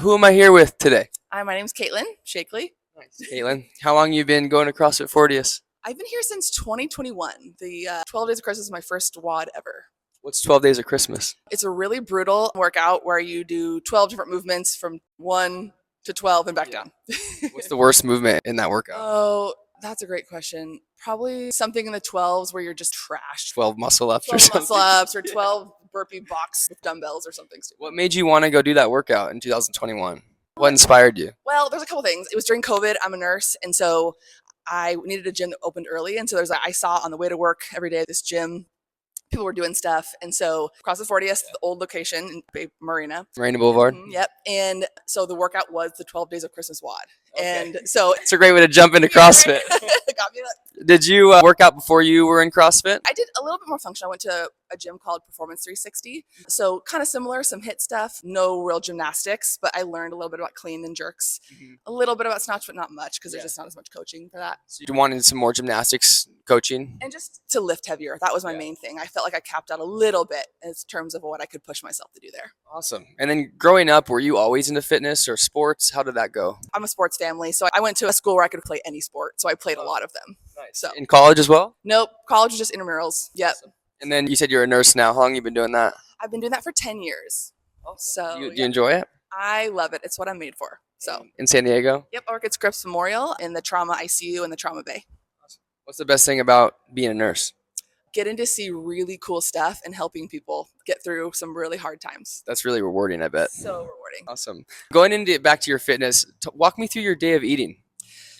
Who am I here with today? Hi, my name's Caitlin Shakely. Nice. Caitlin, how long you been going to CrossFit Fortius? I've been here since 2021. The 12 Days of Christmas is my first WOD ever. What's 12 Days of Christmas? It's a really brutal workout where you do 12 different movements from 1 to 12 and back down. What's the worst movement in that workout? Oh, that's a great question. Probably something in the 12s where you're just trashed. 12 muscle ups or 12 something? muscle ups or 12 burpee box with dumbbells or something stupid. What made you want to go do that workout in 2021? What inspired you? Well, there's a couple things. It was during COVID. I'm a nurse, and so I needed a gym that opened early. And so I saw on the way to work every day this gym. People were doing stuff. And so CrossFit Fortius, the old location in Bay Marina. Marina Boulevard? Yep. And so the workout was the 12 Days of Christmas WOD. Okay. And so It's a great way to jump into CrossFit. it got me. Did you work out before you were in CrossFit? I did a little bit more functional. I went to a gym called Performance 360. So kind of similar, some HIIT stuff, no real gymnastics, but I learned a little bit about clean and jerks, a little bit about snatch, but not much because there's just not as much coaching for that. So you wanted some more gymnastics coaching? And just to lift heavier. That was my main thing. I felt like I capped out a little bit in terms of what I could push myself to do there. Awesome. And then growing up, were you always into fitness or sports? How did that go? I'm a sports family, so I went to a school where I could play any sport, so I played a lot of them. Nice. So In college as well? nope, college was just intramurals. Yep. Awesome. And then you said you're a nurse now. How long have you been doing that? I've been doing that for 10 years. So Do you enjoy it? I love it. It's what I'm made for. So In San Diego? yep, I work at Scripps Memorial in the trauma ICU and the trauma bay. What's the best thing about being a nurse? Getting to see really cool stuff and helping people get through some really hard times. That's really rewarding, I bet. So rewarding. Awesome. Going into back to your fitness, walk me through your day of eating.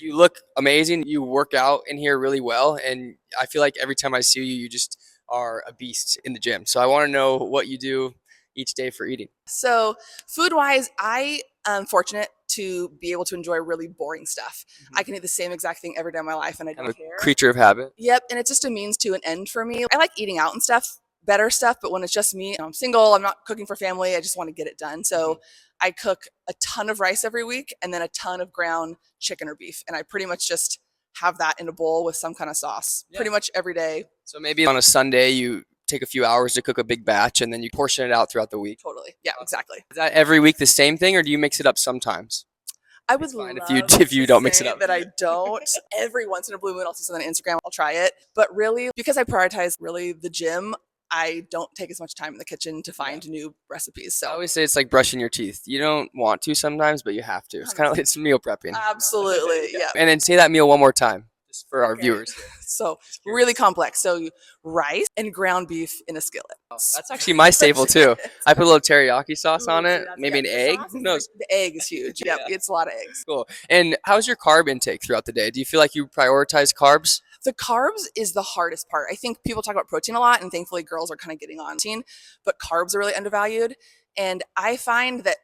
You look amazing. You work out in here really well, and I feel like every time I see you, you just are a beast in the gym. So I want to know what you do each day for eating. So food wise, I am fortunate to be able to enjoy really boring stuff. I can eat the same exact thing every day of my life and I I'm don't a care. creature of habit. Yep, and it's just a means to an end for me. I like eating out and stuff, better stuff, but when it's just me, I'm single, I'm not cooking for family, I just want to get it done. So I cook a ton of rice every week and then a ton of ground chicken or beef. And I pretty much just have that in a bowl with some kind of sauce pretty much every day. So maybe on a Sunday, you take a few hours to cook a big batch and then you portion it out throughout the week. Totally. Yeah, exactly. Is that every week the same thing, or do you mix it up sometimes? I would fine love if you to don't mix it say up. that I don't. Every once in a blue moon, I'll see something on Instagram, I'll try it. But really, because I prioritize really the gym, I don't take as much time in the kitchen to find new recipes. I So always say it's like brushing your teeth. You don't want to sometimes, but you have to. It's kind of like it's meal prepping. absolutely, yeah. And then say that meal one more time, just for our Okay. viewers. So really complex. So rice and ground beef in a skillet. That's actually my staple too. I put a little teriyaki sauce on Ooh, it, see, that's- maybe an the egg. sauce Who is knows? The egg is huge. Yep, Yeah. it's a lot of eggs. Cool. And how's your carb intake throughout the day? Do you feel like you prioritize carbs? The carbs is the hardest part. I think people talk about protein a lot, and thankfully girls are kind of getting on protein, but carbs are really undervalued. And I find that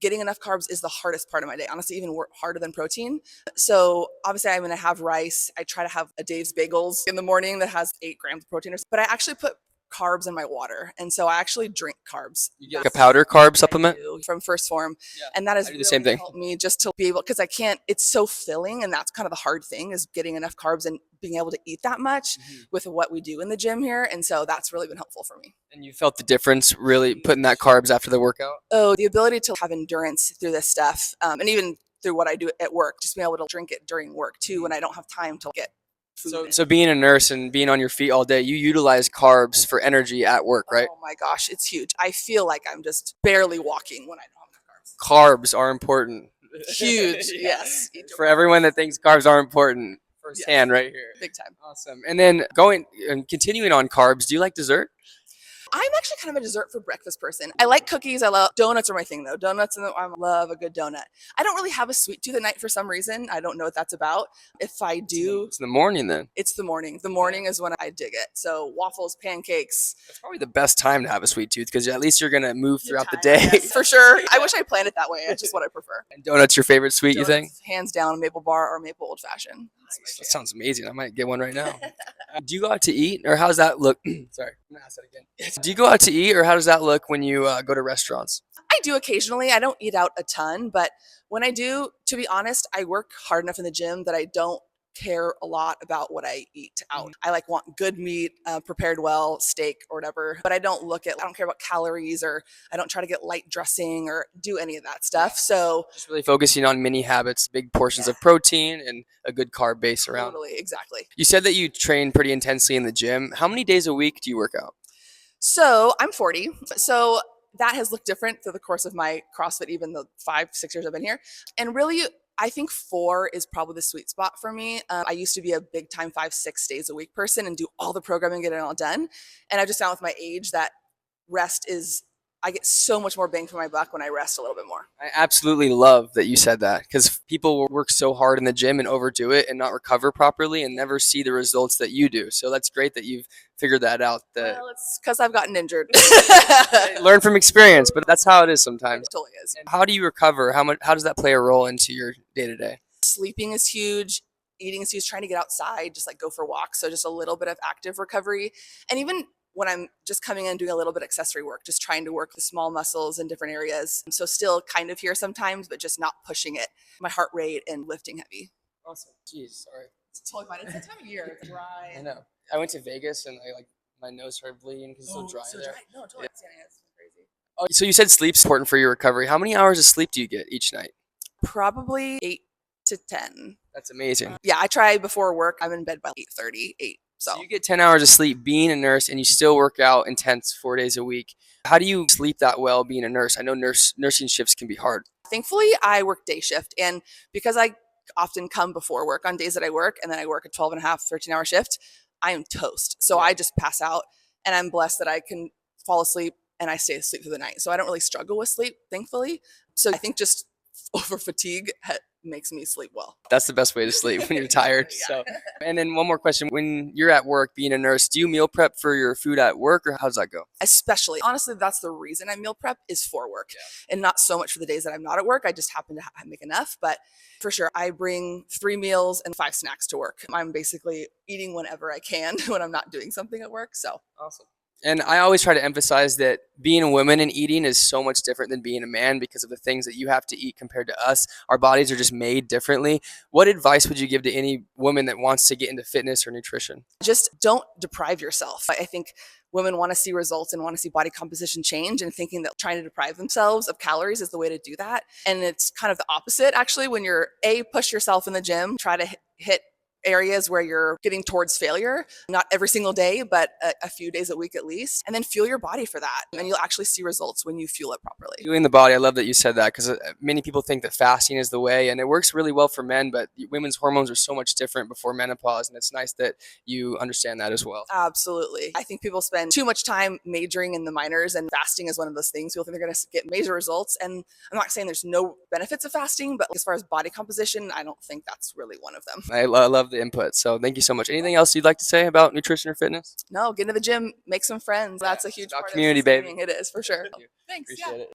getting enough carbs is the hardest part of my day, honestly, even harder than protein. So obviously I'm going to have rice. I try to have a Dave's Bagels in the morning that has 8 grams of protein, but I actually put carbs in my water. And so I actually drink carbs. You get like a powder carb I supplement? do from First Form. Yeah, And that has I do the really same thing. helped me just to be able, because I can't, it's so filling. And that's kind of the hard thing is getting enough carbs and being able to eat that much with what we do in the gym here. And so that's really been helpful for me. And you felt the difference really putting that carbs after the workout? Oh, the ability to have endurance through this stuff, and even through what I do at work, just being able to drink it during work too when I don't have time to get food. So being a nurse and being on your feet all day, you utilize carbs for energy at work, right? Oh my gosh, it's huge. I feel like I'm just barely walking when I don't have enough Carbs are important. carbs. Huge, yes. For everyone that thinks carbs are important, firsthand right here. Big time. Awesome. And then going and continuing on carbs, do you like dessert? I'm actually kind of a dessert for breakfast person. I like cookies. I love donuts are my thing though. Donuts, and I love a good donut. I don't really have a sweet tooth at night for some reason. I don't know what that's about. If I do, It's in the morning then. it's the morning. The morning is when I dig it. So waffles, pancakes. It's probably the best time to have a sweet tooth because at least you're gonna move throughout the Time, day. yes, for sure. I wish I planned it that way. It's just what I prefer. And donuts your favorite sweet, you think? Donuts, hands down, maple bar or maple old fashioned. That sounds amazing. I might get one right now. Do you go out to eat, or how does that look? Sorry, I'm gonna ask that again. Do you go out to eat, or how does that look when you go to restaurants? I do occasionally. I don't eat out a ton, but when I do, to be honest, I work hard enough in the gym that I don't care a lot about what I eat out. I like want good meat, prepared well, steak or whatever, but I don't care about calories, or I don't try to get light dressing or do any of that stuff. So Just really focusing on mini habits, big portions of protein and a good carb base around. totally, exactly. You said that you train pretty intensely in the gym. How many days a week do you work out? So I'm 40. So that has looked different through the course of my CrossFit, even the 5-6 years I've been here. And really, I think 4 is probably the sweet spot for me. I used to be a big time 5-6 days a week person and do all the programming, get it all done. And I just found with my age that I get so much more bang for my buck when I rest a little bit more. I absolutely love that you said that, because people will work so hard in the gym and overdo it and not recover properly and never see the results that you do. So that's great that you've figured that out. Well, it's because I've gotten injured. Learn from experience, but that's how it is sometimes. It totally is. And how do you recover? How does that play a role into your day to day? Sleeping is huge. Eating is huge. Trying to get outside, just like go for walks. So just a little bit of active recovery. And even when I'm just coming in and doing a little bit of accessory work, just trying to work the small muscles in different areas. So still kind of here sometimes, but just not pushing it. My heart rate and lifting heavy. Awesome. Jeez, sorry. It's totally fine. It's that time of year. It's dry. I know. I went to Vegas and my nose started bleeding because it's so dry there. No, totally. Yeah, it's crazy. Oh, so you said sleep's important for your recovery. How many hours of sleep do you get each night? Probably 8 to 10. That's amazing. Yeah, I try before work. I'm in bed by 8:30, 8. So you get 10 hours of sleep being a nurse, and you still work out intense 4 days a week. How do you sleep that well being a nurse? I know nursing shifts can be hard. Thankfully, I work day shift. And because I often come before work on days that I work, and then I work a 12 and a half, 13-hour shift, I am toast. So I just pass out, and I'm blessed that I can fall asleep and I stay asleep through the night. So I don't really struggle with sleep, thankfully. So I think just over fatigue makes me sleep well. That's the best way to sleep when you're tired. Yeah. So, and then one more question: when you're at work, being a nurse, do you meal prep for your food at work, or how does that go? Especially, honestly, that's the reason I meal prep is for work, and not so much for the days that I'm not at work. I just happen to make enough, but for sure, I bring 3 meals and 5 snacks to work. I'm basically eating whenever I can when I'm not doing something at work. So awesome. And I always try to emphasize that being a woman and eating is so much different than being a man because of the things that you have to eat compared to us. Our bodies are just made differently. What advice would you give to any woman that wants to get into fitness or nutrition? just don't deprive yourself. I think women want to see results and want to see body composition change, and thinking that trying to deprive themselves of calories is the way to do that. And it's kind of the opposite, actually, when you're push yourself in the gym, try to hit areas where you're getting towards failure, not every single day, but a few days a week at least, and then fuel your body for that. And you'll actually see results when you fuel it properly. Fueling the body, I love that you said that, because many people think that fasting is the way, and it works really well for men, but women's hormones are so much different before menopause, and it's nice that you understand that as well. Absolutely. I think people spend too much time majoring in the minors, and fasting is one of those things. People think they're going to get major results, and I'm not saying there's no benefits of fasting, but as far as body composition, I don't think that's really one of them. I love the input, so thank you so much. Anything else you'd like to say about nutrition or fitness? No, get into the gym, make some friends. That's a huge about part community, of baby. sustaining. It is, for sure. Thank you. Thanks. Appreciate it.